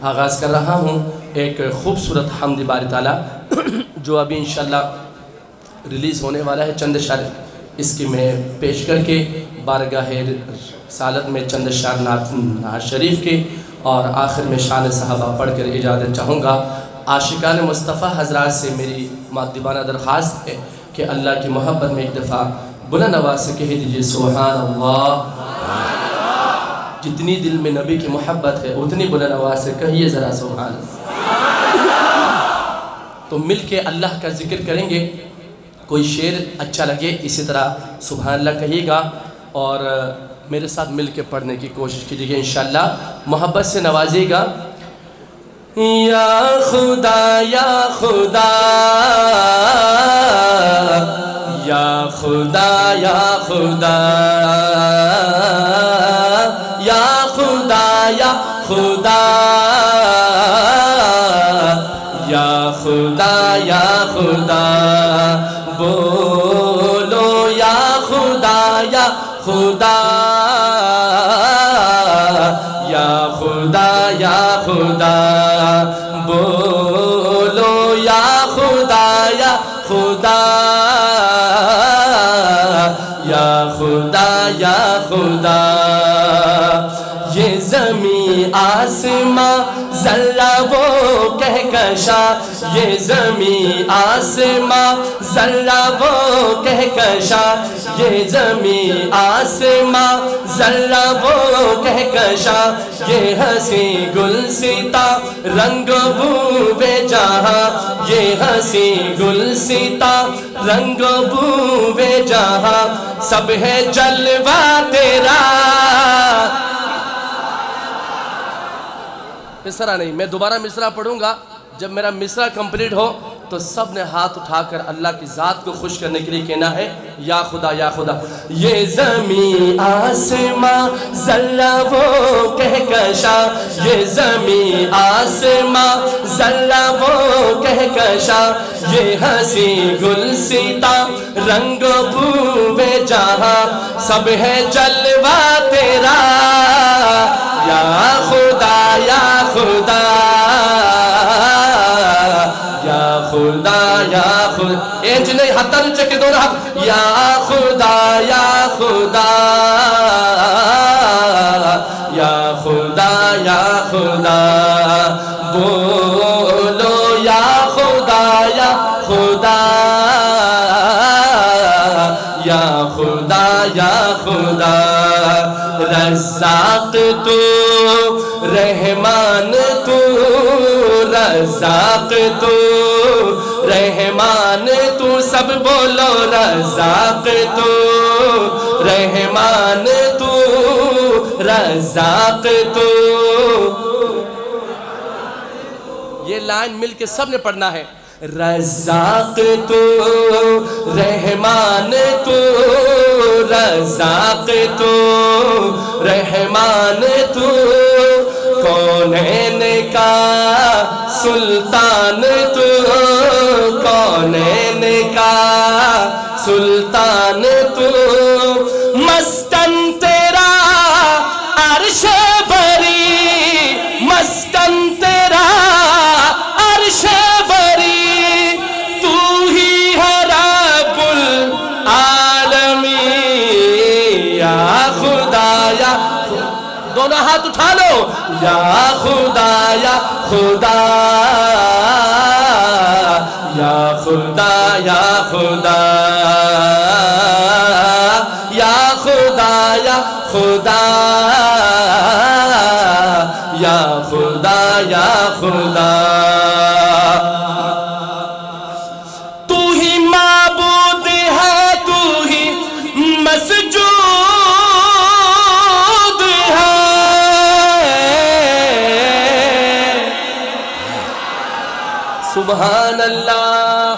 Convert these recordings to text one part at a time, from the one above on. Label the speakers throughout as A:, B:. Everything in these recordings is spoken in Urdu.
A: آغاز کر رہا ہوں ایک خوبصورت حمد باری تعالیٰ جو ابھی انشاءاللہ ریلیز ہونے والا ہے. چند اشعار اس کی میں پیش کر کے بارگاہ رسالت میں چند اشعار نعت شریف کے اور آخر میں شان صحابہ پڑھ کر اجازت چاہوں گا. عاشقان مصطفیٰ حضرات سے میری مؤدبانہ درخواست ہے کہ اللہ کی محبت میں ایک دفعہ بلند آواز سے کہہ دیجئے سبحان اللہ. جتنی دل میں نبی کی محبت ہے اتنی بلند آواز سے کہیے ذرا سبحان اللہ. تو مل کے اللہ کا ذکر کریں گے. کوئی شعر اچھا لگے اسی طرح سبحان اللہ کہیے گا اور میرے ساتھ مل کے پڑھنے کی کوشش کیجیے گا. انشاءاللہ محبت سے نوازیے گا. یا خدا یا خدا یا خدا یا خدا یا خدا یا خدا یا خدا یا خدا بولو یا خدا یا خدا یا خدا یا خدا بولو یا خدا یا خدا یا خدا یا خدا. یہ زمین آسماں ذرہ وہ کہکشا یہ زمین آسماں ذرہ وہ کہکشا یہ زمین آسماں ذرہ وہ کہکشا یہ ہنسی گلستا رنگ بو بے جہاں یہ ہنسی گلستا رنگ بو بے جہاں سب ہے جلوہ تیرا. مصرع نہیں، میں دوبارہ مصرع پڑھوں گا. جب میرا مصرع کمپلیٹ ہو تو سب نے ہاتھ اٹھا کر اللہ کی ذات کو خوش کرنے کے لیے کہنا ہے یا خدا یا خدا. یہ زمین آسماں ذرہ وہ کہکشا یہ زمین آسماں ذرہ وہ کہکشا یہ ہنسی گلستا رنگ بو بے جہاں سب ہے جلوہ تیرا. یا خدا یا خدا یا خدا یا خدا اینج نہیں ہاتھا نیچے کے دونوں ہاتھ. یا خدا یا خدا یا خدا یا خدا بولو یا خدا یا خدا یا خدا یا خدا. رزاق تو رحمان تو رزاق تو رحمان تو سب بولو رزاق تو رحمان تو رزاق تو. یہ لائن مل کے سب نے پڑھنا ہے. رزاق تو رحمان تو رزاق تو رحمان تو کونین کا سلطان تو کونین کا سلطان تو مسکن تیرا عرش بری مسکن تیرا عرش بری تو ہی ہے رب العالمین. یا خدا یا دونوں ہاتھ اٹھا لو. یا خدا یا خدا یا خدا یا خدا یا خدا یا خدا یا خدا یا خدا. تو ہی معبود ہے تو ہی مسجود سبحان اللہ.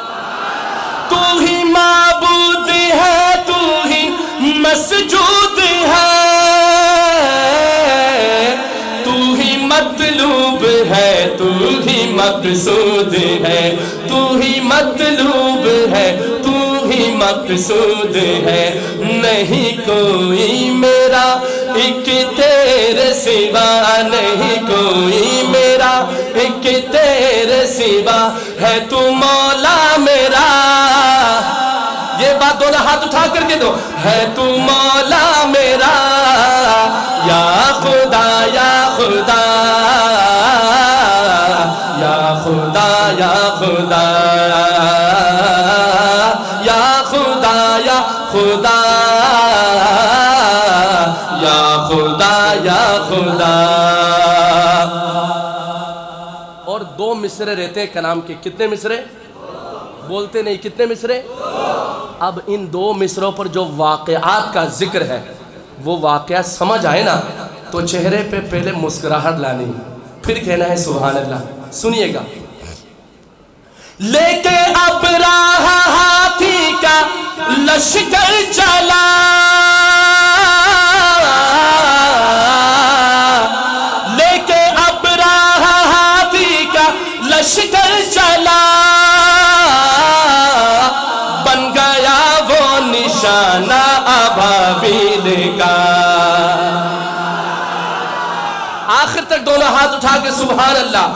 A: تو ہی معبود ہے تو ہی مسجود ہے تو ہی مطلوب ہے تو ہی مقصود ہے تو ہی مطلوب ہے تو ہی مقصود ہے. نہیں کوئی میرا ایک تیرے سوا نہیں کوئی میرا کہ تیرے سوا ہے تو مولا میرا. یہ بات دونوں ہاتھ اٹھا کر کے دو. ہے تو مولا میرا یا خدا یا خدا یا خدا یا خدا یا خدا یا خدا یا خدا یا خدا. اور دو مصرے رہتے ہیں کلام کے. کتنے مصرے؟ بولتے نہیں. کتنے مصرے؟ اب ان دو مصروں پر جو واقعات کا ذکر ہے وہ واقعات سمجھ آئے نا تو چہرے پہ پہلے مسکراہٹ لانی, پھر کہنا ہے سبحان اللہ. سنیے گا. لے کے ابراہا ہاتھی کا لشکر چلا, لے کے ابراہا ہاتھی کا لشکر چلا, بن گیا وہ نشانہ ابابیل کا. آخر تک دونوں ہاتھ اٹھا کے سبحان اللہ.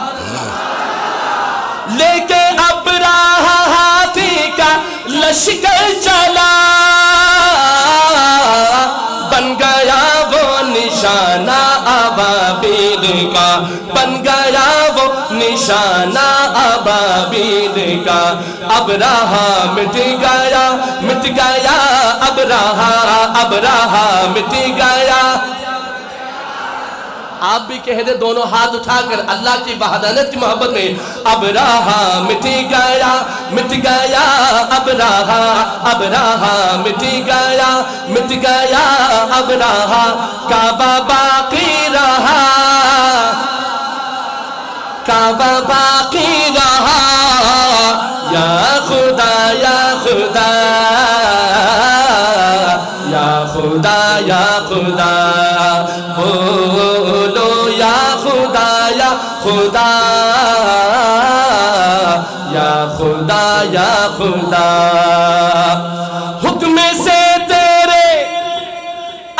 A: لے کے ابراہا ہاتھی کا لشکر چلا, بن گیا وہ نشانہ ابابیل کا, بن گیا وہ نشانہ ابابیل کا. ابراہا مٹ گیا مٹ گیا, ابراہا ابراہا مٹ گیا. آپ بھی کہہ دیں دونوں ہاتھ اٹھا کر اللہ کی وحدانیت کی محبت میں. ابراہا مٹ گیا مٹ گیا, ابراہا ابراہا مٹ گیا مٹ گیا, ابراہا کعبہ باقی رہا, کعبہ باقی رہا. یا خدا یا خدا یا خدا یا خدا, بولو یا خدا یا خدا یا خدا یا خدا. حکم سے تیرے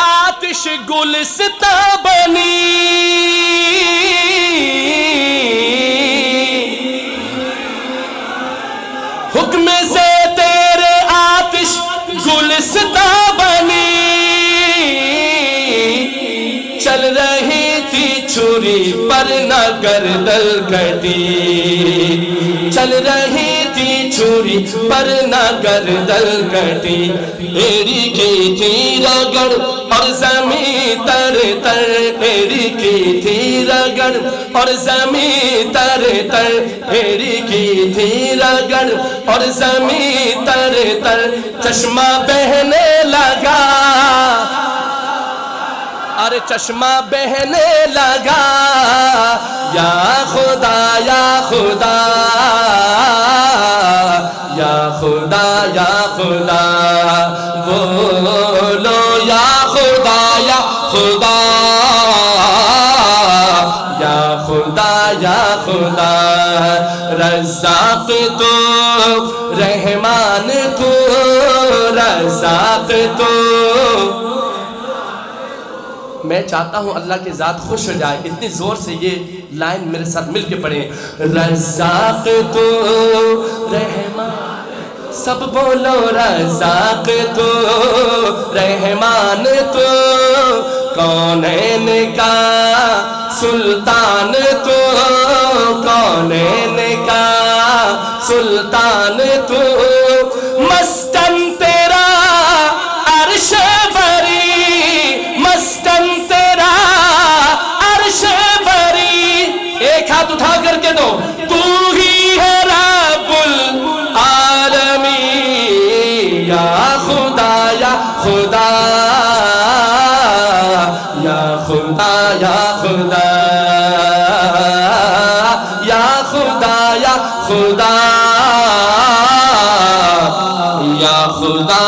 A: آتش گلستاں بنی, حکم سے تیرے آتش گلستاں بنی, چل رہی تھی چھری پر نہ گردن کٹی, چل رہی تھی چھری پر نہ گردن کٹی. ایری کی تھی رگڑ اور زمین تر تر, ایری کی تھی رگڑ اور زمین تر تر, ایری کی تھی رگڑ اور زمین تر تر. چشمہ بہنے لگا, ارے چشمہ بہنے لگا. یا خدا یا خدا یا خدا یا خدا, بولو یا خدا یا خدا یا خدا یا خدا. رزاق تو رحمان تو, رزاق تو. میں چاہتا ہوں اللہ کی ذات خوش ہو جائے, اتنی زور سے یہ لائن میرے ساتھ مل کے پڑھیں. رزاق تو رحمان, سب بولو رزاق تو رحمان تو, کونین کا سلطان تو, کونین کا سلطان تو. مسکن تیرا عرش بری, مسکن تیرا عرش بری. ایک ہاتھ اٹھا کر کے دو. تو ہی ہے رب العالمین, یا خدا یا خدا یا خدا یا خدا یا خدا یا خدا یا خدا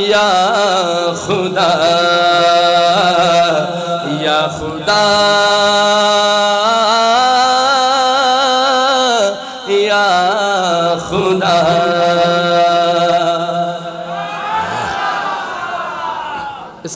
A: یا خدا یا خدا یا خدا. اس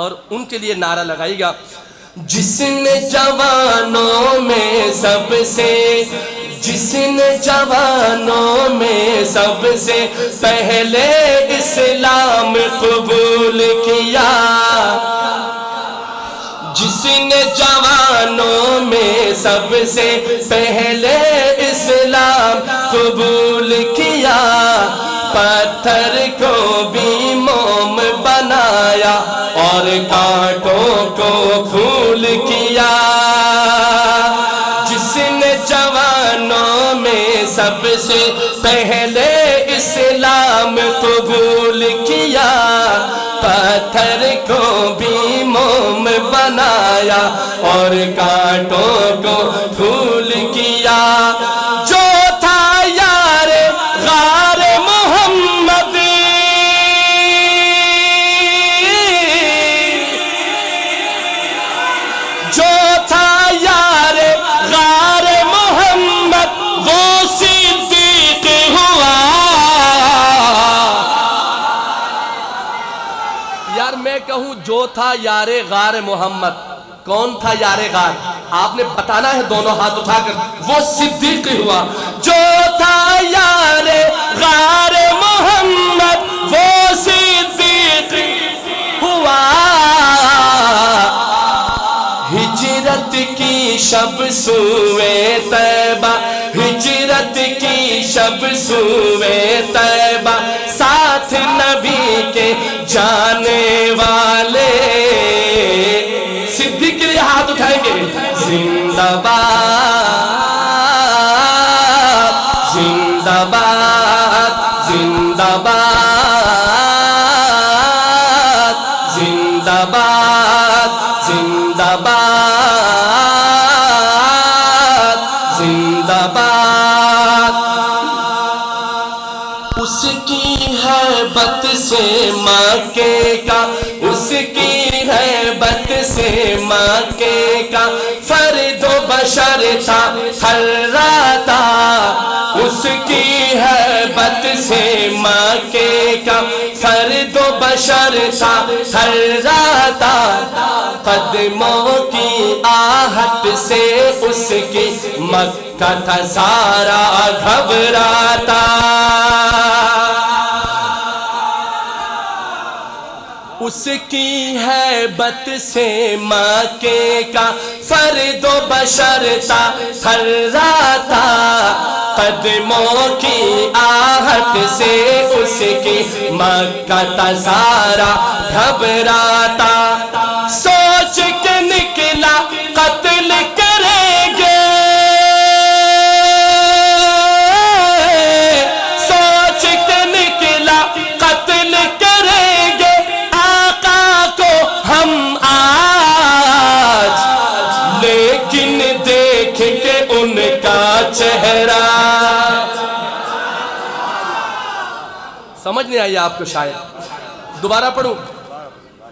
A: اور ان کے لیے نعرہ لگائی گا، جس نے جوانوں میں سب سے، جس نے جوانوں میں سب سے پہلے اسلام قبول کیا، جس نے جوانوں میں سب سے پہلے اسلام قبول کیا، پتھر کو بھی موم بنایا اور کانٹوں کو پھول کیا، جس نے جوانوں میں سب سے پہلے اسلام قبول کیا، پتھر کو بھی موم بنایا اور کانٹوں کو پھول کیا، جو تھا یار غار محمد، جو تھا یار غار محمد وہ صدیق ہوا۔ یار میں کہوں جو تھا یار غار محمد، کون تھا یار غار؟ آپ نے بتانا ہے دونوں ہاتھ اٹھا کر، وہ صدیق ہوا۔ جو تھا یار غار محمد وہ صدیق ہوا، ہجرت کی شب سوئے طیبہ، ہجرت کی شب سوئے طیبہ، ساتھ نبی کے جانے والے، صدیق کے لیے ہاتھ اٹھائیں گے، زندہ باد زندہ باد زندہ باد زندہ باد زندہ باد زندہ باد۔ اس کی ہیبت سے مکے کا، اس کی ہیبت سے مکے کا فرد و بشر تھا تھراتا، اس کی ہیبت سے مکے کا فرد و بشر تھا تھراتا، قدموں کی آہٹ سے اس کی مکہ تھا سارا گھبراتا، اس کی ہیبت سے مکے کا فرد و بشر تھا تھراتا، قدموں کی آہٹ سے اس کی مکہ تھا سارا گھبراتا، سوچ کے نکلا قتل کریں گے، سوچ کے نکلا قتل کریں گے آقا کو ہم آج، لیکن دیکھ کے ان کا چہرہ، سمجھ نہیں آئی آپ کو شاید؟ دوبارہ پڑھوں،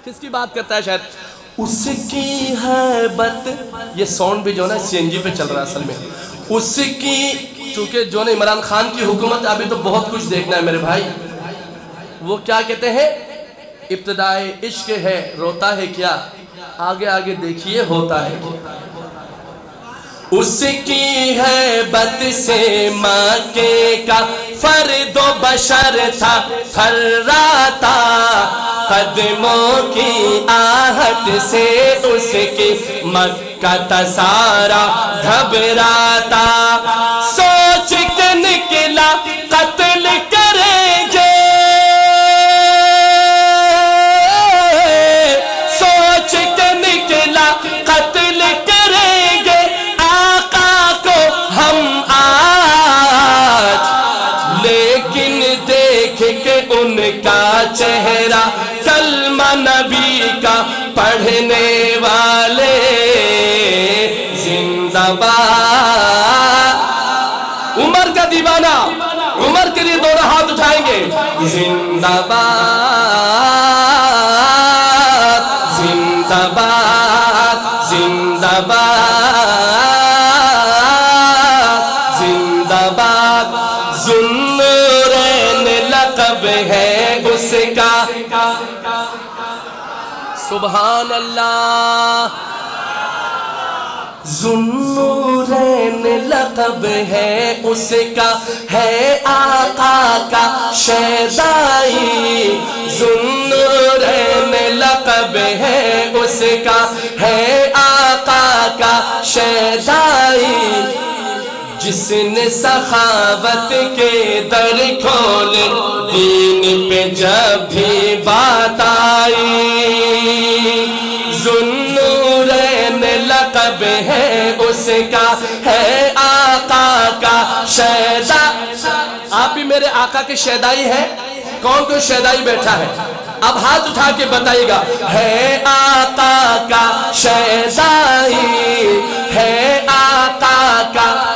A: کس کی بات کرتا ہے شاید؟ اس کی ہیبت، یہ ساؤنڈ بھی جو نا سی این جی پہ چل رہا ہے اصل میں، اس کی، چونکہ جو نا عمران خان کی حکومت ابھی تو بہت کچھ دیکھنا ہے میرے بھائی، وہ کیا کہتے ہیں؟ ابتدائے عشق ہے روتا ہے کیا، آگے آگے دیکھیے ہوتا ہے کیا، اس کی ہیبت سے مکے کا فرد و بشر تھا تھراتا، قدموں کی آہٹ سے اس کی مکہ تھا سارا گھبراتا، سوچ کے نکلا قتل کریں گے، سوچ کے نکلا قتل کریں گے آقا کو ہم آج، لیکن دیکھ کے ان کا چہرہ کلمہ نبی کا پڑھنے والے، زندہ باد، عمر کا دیوانہ، عمر کے لیے دونوں ہاتھ اٹھائیں گے، زندہ باد زندہ باد زندہ باد زندہ باد، ذوالنورین لقب ہے اس کا، سبحان اللہ۔ ذوالنورین لقب ہے اس کا، ہے آقا کا شیدائی۔ ذوالنورین لقب ہے اس کا، ہے آقا کا شیدائی۔ جس نے سخاوت کے در کھولے، دین پہ جب بھی بات آئی۔ ذوالنورین لقب ہے اس کا، ہے آقا کا شیدا۔ آپ بھی میرے آقا کے شیدائی ہیں؟ کون کون شیدائی بیٹھا ہے؟ اب ہاتھ اٹھا کے بتائیے گا۔ ہے آقا کا شیدائی، ہے آقا کا،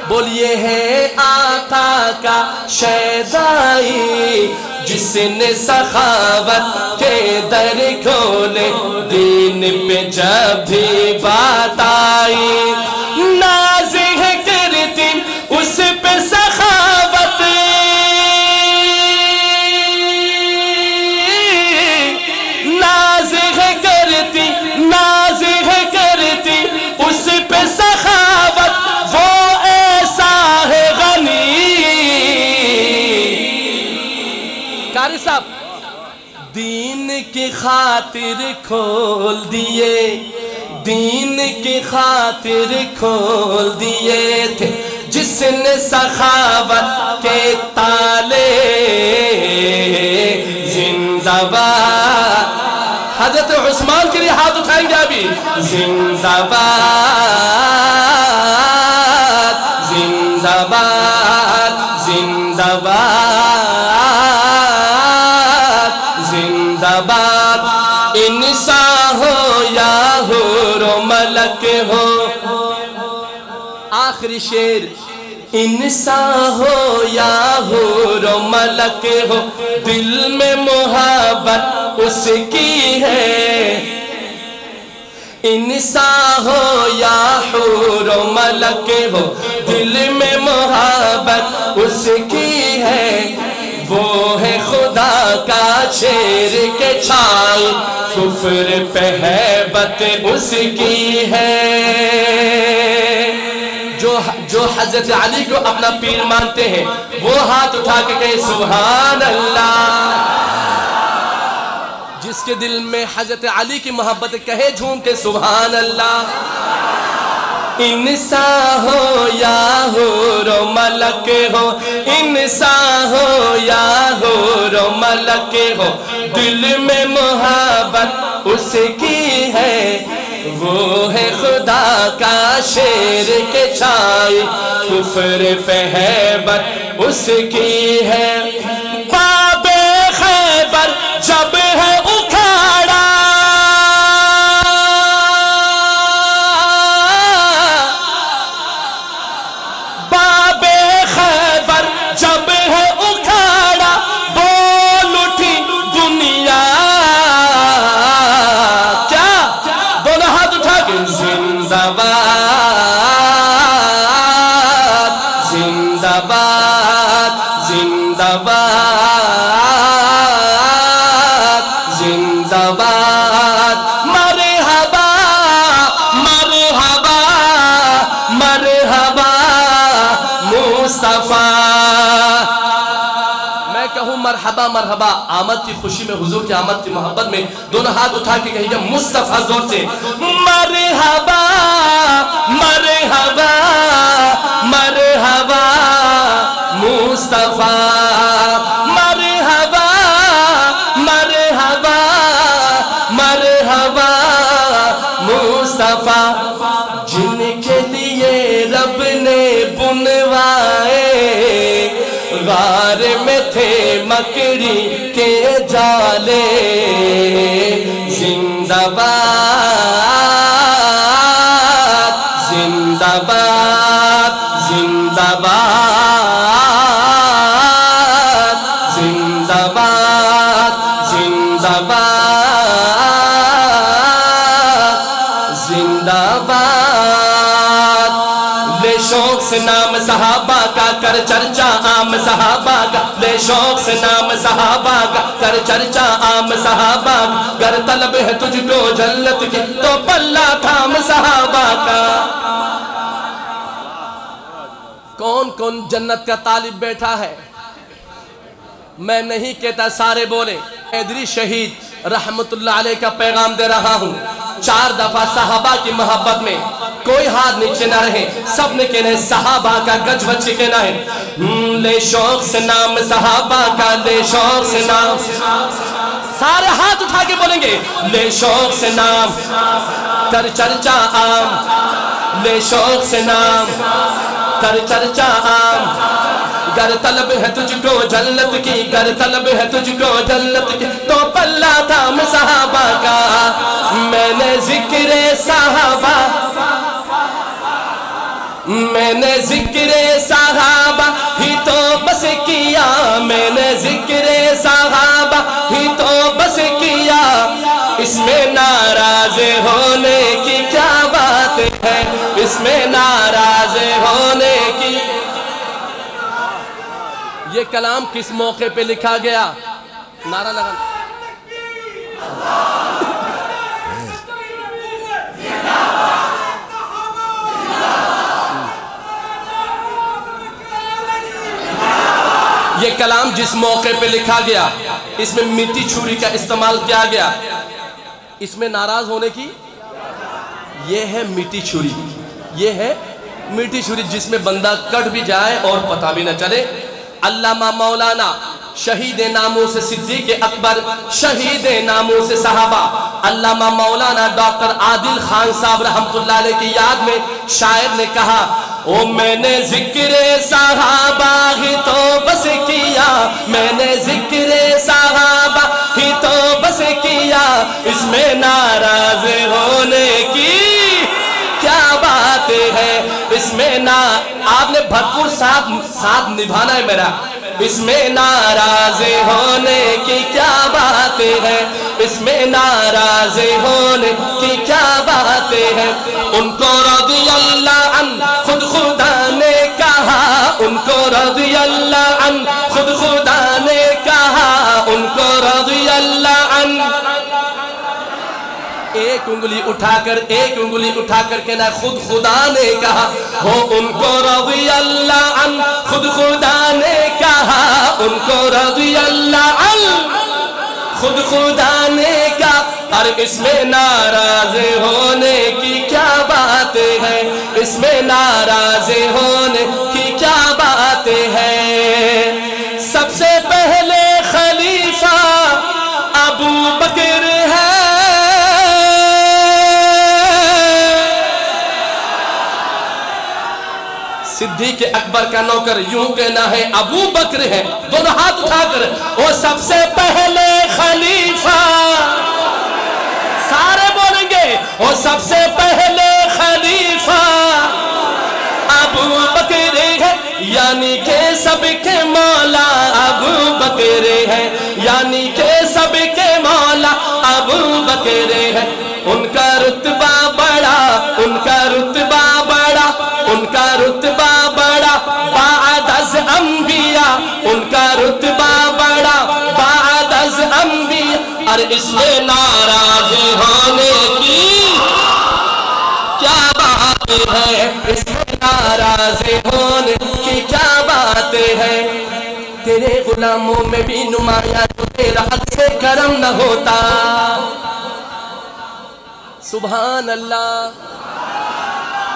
A: بولیے ہے آقا کا شیدائی۔ جس نے سخاوت کے در کھولے، دین پہ جب بھی بات آئی۔ نازح کرتی اس پہ سخاوت، نازح کرتی اس پہ سخاوت، وہ ایسا ہے غنی۔ قاری صاحب، دین کی خاطر کھول دیے، دین کی خاطر کھول دیے تھے جس نے سخاوت کے تالے۔ زندہ باد۔ حضرت عثمان کے لیے ہاتھ اٹھائیں گے ابھی۔ زندہ باد، زندہ باد، زندہ باد، زندہ باد۔ انسان ہو یا حور و ملک ہو، آخری شعر، انسان ہو یا حور و ملک ہو، دل میں محبت اس کی ہے۔ انسان ہو یا حور و ملک ہو، دل میں محبت اس کی ہے۔ وہ ہے خدا کا شیر کے چھائی، کفر پہ ہیبت اس کی ہے۔ جو حضرت علی کو اپنا پیر مانتے ہیں، وہ ہاتھ اٹھا کے کہے سبحان اللہ۔ جس کے دل میں حضرت علی کی محبت کہے جھوم کے سبحان اللہ۔ انسان ہو یا حور و ملک ہو، انسان ہو یا حور و ملک ہو، دل میں محبت اس کی ہے۔ وہ ہے خدا کا شیر کے چھائی، کفر پہ ہیبت اس کی ہے۔ باب خیبر جب ہے اکھاڑا، باب خیبر جب ہے اکھاڑا، بول اٹھی دنیا۔ کیا؟ دونوں ہاتھ اٹھا کے زندہ باد، زندہ باد، زندہ باد، زندہ باد۔ مرحبا مرحبا مرحبا مصطفیٰ۔ میں کہوں مرحبا مرحبا، آمد کی خوشی میں، حضور کی آمد کی محبت میں، دونوں ہاتھ اٹھا کے کہیے مصطفیٰ زور سے۔ مرحبا مرحبا مرحبا مصطفیٰ، مرحبا مرحبا مرحبا مصطفیٰ۔ جن کے لیے رب نے بنوائے، غار میں تھے مکڑی کے جالے۔ زندہ باد، زندہ باد، زندہ باد، زندہ باد، زندہ باد، زندہ باد۔ شوق سے نام صحابہ کا کر چرچا عام صحابہ کا، لے شوق سے نام صحابہ کا کر چرچا عام صحابہ کا، گر طلب ہے تجھ کو جنت کی تو پلہ تھام صحابہ کا۔ کون کون جنت کا طالب بیٹھا ہے؟ میں نہیں کہتا سارے بولے۔ حیدری شہید رحمت اللہ علیہ کا پیغام دے رہا ہوں، 4 دفعہ صحابہ کی محبت میں کوئی ہاتھ نیچے نہ رہے، سب نے کہنا ہے صحابہ کا گج بچے کہنا ہے، لے شوق سے نام صحابہ کا، لے شوق سے نام، سارے ہاتھ اٹھا کے بولیں گے، لے شوق سے نام کر چرچا عام، لے شوق سے نام کر چرچا عام، گر طلب ہے تجھ کو جنت کی، گر طلب ہے تجھ کو جنت کی تو پلہ تھام صحابہ کا۔ میں نے ذکر صحابہ، میں نے ذکر صحابہ ہی تو بس کیا، میں نے ذکر صحابہ ہی تو بس کیا، اس میں ناراض ہونے کی کیا بات ہے، اس میں ناراض ہونے کی۔ یہ کلام کس موقع پہ لکھا گیا؟ نعرہ لگا۔ یہ کلام جس موقع پہ لکھا گیا، اس میں میٹھی چھری کا استعمال کیا گیا، اس میں ناراض ہونے کی، یہ ہے میٹھی چھری، یہ ہے میٹھی چھری جس میں بندہ کٹ بھی جائے اور پتہ بھی نہ چلے۔ علامہ مولانا شہید ناموں سے صدیق اکبر، شہید ناموں سے صحابہ، علامہ مولانا ڈاکٹر عادل خان صاحب رحمت اللہ علیہ کی یاد میں شاعر نے کہا، او میں نے ذکر صحابہ ہی تو بس کیا، میں نے ذکر صحابہ ہی تو بس کیا، اس میں ناراض ہونے کی کیا بات ہے، اس میں آپ نے بھرپور ساتھ نبھانا ہے میرا، اس میں ناراض ہونے کی کیا بات ہے، اس میں ناراض ہونے کی کیا بات ہے۔ ان کو رضی اللہ عنہ خود خدا نے کہا، ان کو رضی اللہ عنہ خود خدا نے کہا، ان کو رضی اللہ عنہ، ایک انگلی اٹھا کر کہنا خود خدا نے کہا، ہو ان کو رضی اللہ عنہ خود خدا نے کہا، ان کو رضی اللہ عنہ خود خدا نے کہا، اور اس میں ناراض ہونے کی کیا بات ہے، اس میں ناراض ہونے کی کیا بات ہے۔ سب سے پہلے خلیفہ ابو بکر ہے، صدیق اکبر کا نوکر، یوں کہنا ہے ابو بکر ہے، دونوں ہاتھ اٹھا کر، وہ سب سے پہلے خلیفہ، سارے بولیں گے، وہ سب سے پہلے خلیفہ ابو بکر ہے، یعنی کہ سب کے مولا ابو بکر ہے، یعنی کہ سب کے مولا ابو بکر ہے۔ ان کا رتبہ بڑا، ان کا رتبہ بڑا، ان کا رتبہ بڑا بعد از انبیاء، ان کا رتبہ بڑا بعد از انبیاء، اور اس میں ناراض ہونے کی کیا بات ہے، اس میں ناراض ہونے کی کیا بات ہے۔ تیرے غلاموں میں بھی نمایاں جو تیرا عکس کرم نہ ہوتا، سبحان اللہ،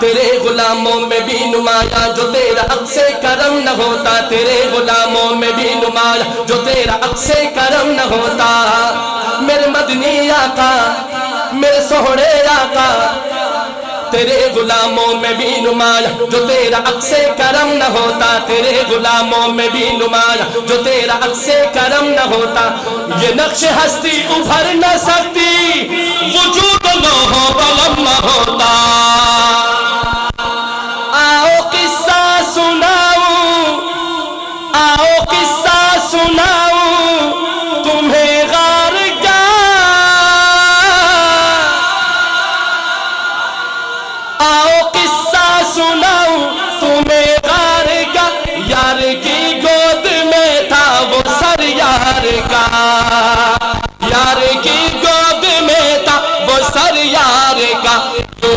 A: تیرے غلاموں میں بھی نمایاں جو تیرا عکس کرم نہ ہوتا، تیرے غلاموں میں بھی نمایاں جو تیرا عکس کرم نہ ہوتا، میرے مدنی آقا، میرے سوہنے آقا، تیرے غلاموں میں بھی نمایاں جو تیرا عکس کرم نہ ہوتا، تیرے غلاموں میں بھی نمایاں جو تیرا عکس کرم نہ ہوتا، یہ نقش ہستی ابھر نہ سکتی وجود لوح قلم نہ ہوتا۔ آؤ قصہ سناؤں، آؤ قصہ سناؤں تمہیں غار کا، آؤ قصہ سناؤں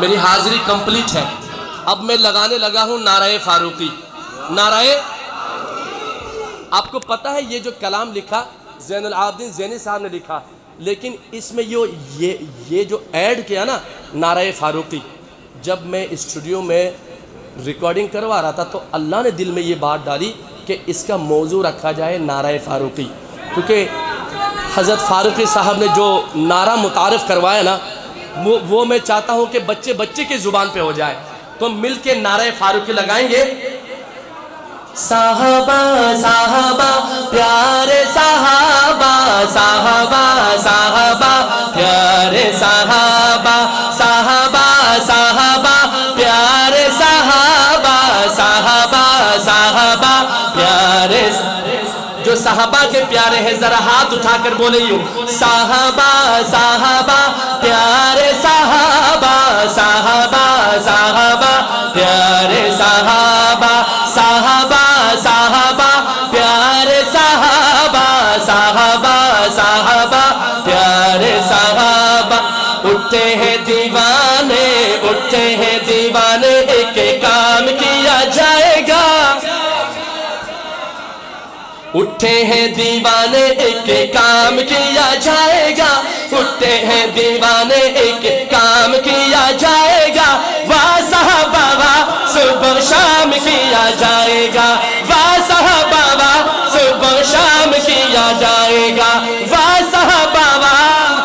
A: میری حاضری کمپلیٹ ہے. اب میں لگانے لگا ہوں نعرہ فاروقی. نعرہ، آپ کو پتہ ہے یہ جو کلام لکھا زین العابدین زینی صاحب نے لکھا، لیکن اس میں یہ جو ایڈ کیا نا نعرہ فاروقی، جب میں اسٹوڈیو میں ریکارڈنگ کروا رہا تھا تو اللہ نے دل میں یہ بات ڈالی کہ اس کا موضوع رکھا جائے نعرہ فاروقی، کیونکہ حضرت فاروقی صاحب نے جو نعرہ متعارف کروایا نا وہ میں چاہتا ہوں کہ بچے بچے کی زبان پہ ہو جائے. تو مل کے نعرہ فاروقی لگائیں گے. صحابہ صحابہ پیارے صحابہ، صحابہ صحابہ پیارے صحابہ، صحابہ صحابہ پیارے صحابہ، صحابہ صحابہ پیارے. جو صحابہ کے پیارے ہیں ذرا ہاتھ اٹھا کر بولے یوں، صحابہ صحابہ پیارے صحابہ، صحابہ صحابہ پیارے صحابہ، صحابہ صحابہ پیارے صحابہ، صحابہ صحابہ پیارے صحابہ. اٹھتے ہیں دیوانے، اٹھتے ہیں دیوانے، ایک کام کیا جائے گا. اٹھتے ہیں دیوانے ایک کام کیا جائے گا، اٹھتے ہیں دیوانے ایک کام کیا جائے گا. واہ صحابہ واہ صبح شام کیا جائے گا، واہ صحابہ واہ صبح شام کیا جائے گا، واہ صحابہ واہ.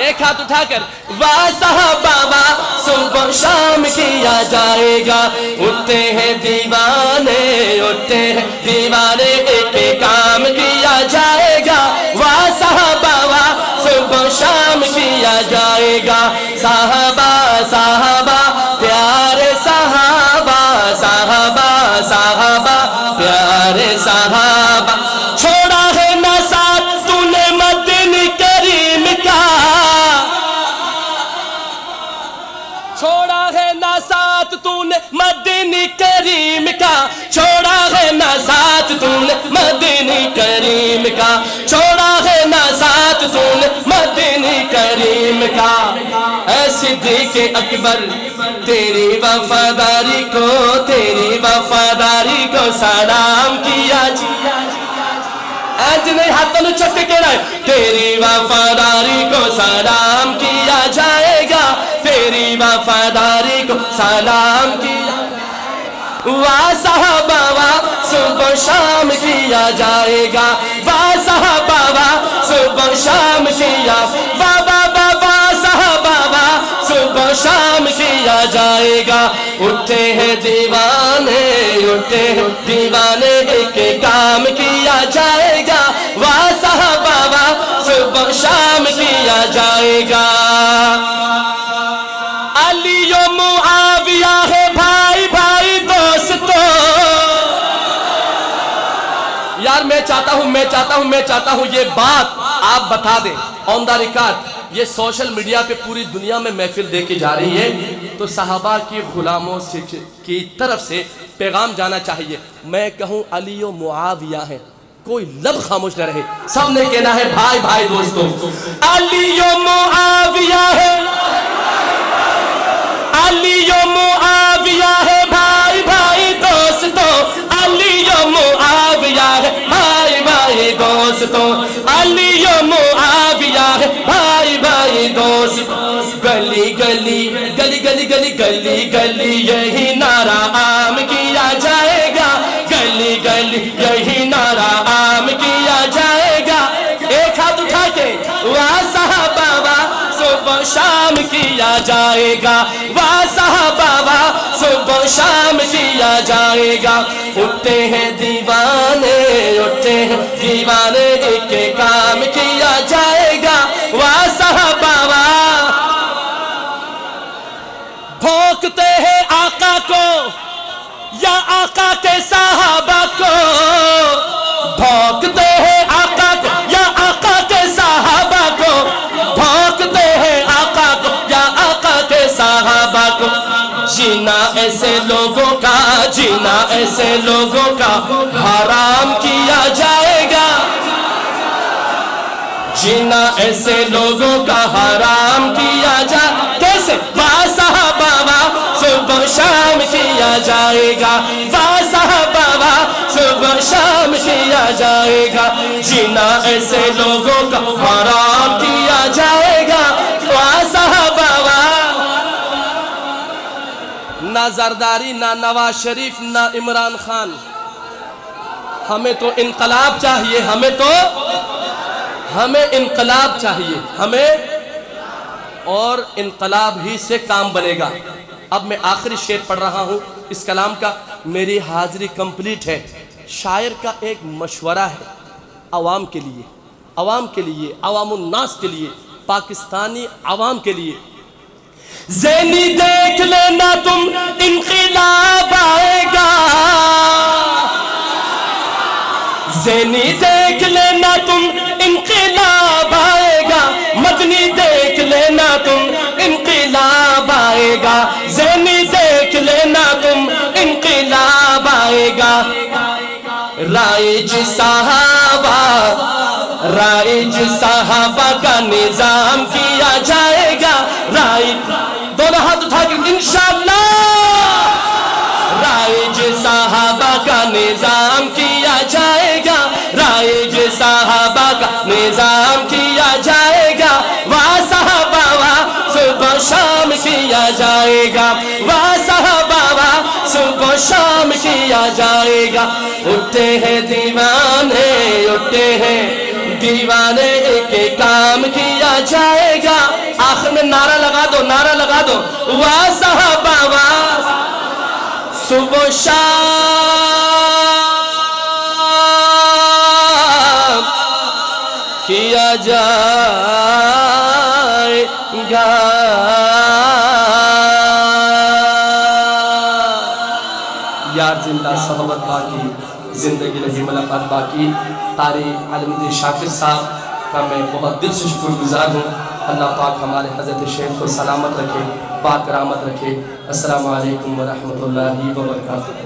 A: ایک ہاتھ اٹھا کر واہ صحابہ واہ صبح شام کیا جائے گا. اٹھتے ہیں دیوانے، اٹھتے ہیں دیوانے، ایک کام کیا جائے گا. واہ صحابہ واہ صبح شام کیا جائے گا. صحابہ صحابہ پیارے صحابہ، صحابہ صحابہ پیارے صحابہ. چھوڑا ہے نہ ساتھ تو نے مدنی کریم کا، چھوڑا ہے نہ ساتھ تو نے مدنی کریم کا، چھوڑا ہے نہ ساتھ تو نے مدنی کریم کا، چھوڑا ہے نہ ساتھ تو نے مدنی کریم کا. اے صدیق اکبر تیری وفاداری کو، تیری وفاداری کو سلام کیا جائے. ایج نہیں ہاتھ نو چک کے رہے، تیری وفاداری کو سلام کیا جائے گا، تیری وفاداری کو سلام کیا. واہ صحابہ واہ صبح شام کیا جائے گا، واہ صحابہ واہ صبح شام کیا، واہ واہ واہ واہ صحابہ واہ صبح شام کیا جائے گا. اٹھتے ہیں دیوانے، اٹھتے ہیں دیوانے، ایک کام کیا جائے گا. واہ صحابہ واہ صبح شام کیا جائے گا. علی و معاویہ ہے بھائی بھائی دوستو. یار میں چاہتا ہوں یہ بات آپ بتا دیں آن دا ریکارڈ. یہ سوشل میڈیا پہ پوری دنیا میں محفل دیکھی جا رہی ہے، تو صحابہ کی غلاموں کی طرف سے پیغام جانا چاہیے. میں کہوں علی و معاویہ ہیں، کوئی لفظ خاموش نہ رہے، سب نے کہنا ہے بھائی بھائی دوستو. علی و معاویہ ہے، علی و معاویہ ہے بھائی بھائی دوستو. علی و معاویہ ہے بھائی بھائی دوستو. علی و معاویہ ہے بھائی بھائی دوستو. گلی گلی گلی گلی گلی گلی گلی یہی نعرہ عام کیا جائے گا، گلی گلی یہی نعرہ عام کیا جائے گا. ایک ہاتھ اٹھا کے واہ صحابہ واہ صبح شام کیا جائے گا، واہ صحابہ واہ صبح شام کیا جائے گا. اٹھتے ہیں دیوانے، اٹھتے ہیں دیوانے، ایک کام کیا جائے گا. واہ صحابہ واہ. بھونکتے ہیں آقا کو یا آقا کے صحابہ کو، بھونکتے ہیں آقا کو یا آقا کے صحابہ کو، بھونکتے ہیں آقا کو یا آقا کے صحابہ کو. جینا ایسے لوگوں کا، جینا ایسے لوگوں کا حرام کیا جائے گا، جینا ایسے لوگوں کا حرام کیا جائے. کیسے؟ جائے گا، واہ صحابہ واہ صبح شام کیا جائے گا، جینا ایسے لوگوں کا حرام کیا جائے گا، واہ صحابہ واہ۔ نہ زرداری، نہ نواز شریف، نہ عمران خان، ہمیں تو انقلاب چاہیے، ہمیں انقلاب چاہیے، ہمیں، اور انقلاب ہی سے کام بنے گا۔ اب میں آخری شعر پڑھ رہا ہوں اس کلام کا، میری حاضری کمپلیٹ ہے۔ شاعر کا ایک مشورہ ہے عوام کے لیے، عوام الناس کے لیے، پاکستانی عوام کے لیے۔ ذہنی دیکھ لینا تم انقلاب آئے گا، ذہنی دیکھ لینا تم انقلاب آئے گا، مدنی دیکھ لینا تم انقلاب آئے گا، ذہنی دیکھ لینا تم انقلاب آئے گا۔ رائج صحابہ کا نظام کیا جائے گا، دونوں ہاتھ اٹھا کے انشاءاللہ، رائج صحابہ کا نظام کیا جائے گا، رائج صحابہ کا نظام کیا جائے گا، واہ صحابہ واہ صبح شام کیا جائے گا، واہ صحابہ واہ صبح شام کیا جائے گا۔ اٹھتے ہیں دیوانے، اٹھتے ہیں دیوانے، ایک کام کیا جائے گا۔ آخر میں نعرہ لگا دو، نعرہ لگا دو، واہ صحابہ واہ صبح شام کیا جائے گا۔ یار زندہ صحبت باقی، زندگی رہی ملاقات باقی۔ قاری علم الدین شاکر صاحب کا میں بہت دل سے شکر گزار ہوں۔ اللہ پاک ہمارے حضرت شیخ کو سلامت رکھے، پاک کرامت رکھے۔ السلام علیکم ورحمۃ اللہ وبرکاتہ۔